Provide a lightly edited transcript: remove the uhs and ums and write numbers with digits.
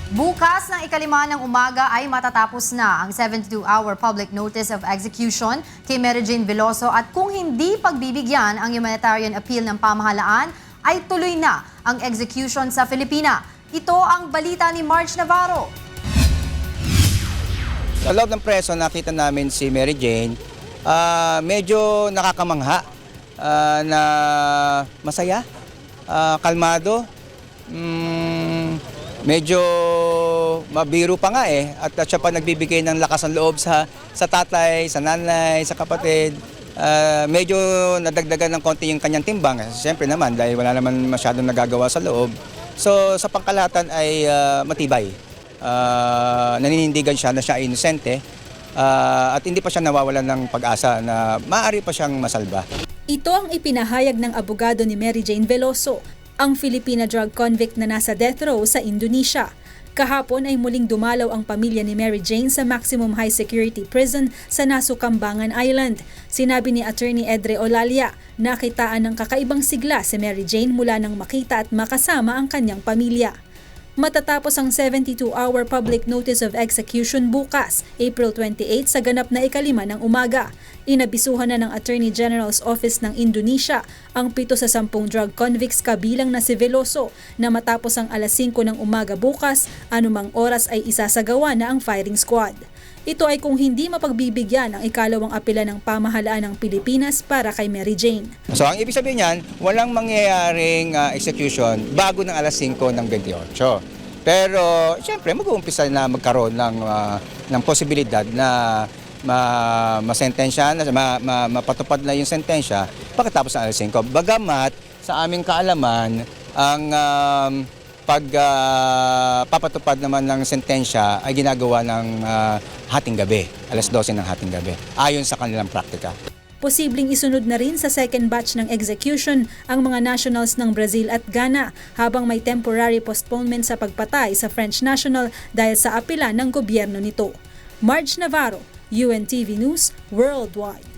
Bukas ng ikalima ng umaga ay matatapos na ang 72-hour public notice of execution kay Mary Jane Veloso at kung hindi pagbibigyan ang humanitarian appeal ng pamahalaan ay tuloy na ang execution sa Filipina. Ito ang balita ni March Navarro. Sa loob ng preso nakita namin si Mary Jane, medyo nakakamangha, na masaya, kalmado, medyo mabiro pa nga at siya pa nagbibigay ng lakas ng loob sa tatay, sa nanay, sa kapatid. Medyo nadagdagan ng konti yung kanyang timbang. Siyempre naman dahil wala naman masyadong nagagawa sa loob. So sa pangkalahatan ay matibay. Naninindigan siya na siya ay inosente at hindi pa siya nawawalan ng pag-asa na maaari pa siyang masalba. Ito ang ipinahayag ng abogado ni Mary Jane Veloso, ang Filipina drug convict na nasa death row sa Indonesia. Kahapon ay muling dumalaw ang pamilya ni Mary Jane sa maximum high security prison sa Nasukambangan Island. Sinabi ni Attorney Edre Olalia, nakitaan ng kakaibang sigla si Mary Jane mula nang makita at makasama ang kanyang pamilya. Matatapos ang 72-hour public notice of execution bukas, April 28 sa ganap na ikalima ng umaga. Inabisuhan na ng Attorney General's Office ng Indonesia ang 7 sa 10 drug convicts kabilang na si Veloso na matapos ang alas 5 ng umaga bukas, anumang oras ay isasagawa na ang firing squad. Ito ay kung hindi mapagbibigyan ang ikalawang apela ng pamahalaan ng Pilipinas para kay Mary Jane. So ang ibig sabihin niyan, walang mangyayaring execution bago ng alas 5 ng 28. Pero siyempre mag-uumpisa na magkaroon ng posibilidad na masentensya, mapatupad na yung sentensya pagkatapos ng alas 5. Bagamat sa aming kaalaman, ang pagpapatupad naman ng sentensya ay ginagawa ng hating gabi, alas 12 ng hating gabi, ayon sa kanilang praktika. Posibleng isunod na rin sa second batch ng execution ang mga nationals ng Brazil at Ghana habang may temporary postponement sa pagpatay sa French national dahil sa apela ng gobyerno nito. Marge Navarro, UNTV News Worldwide.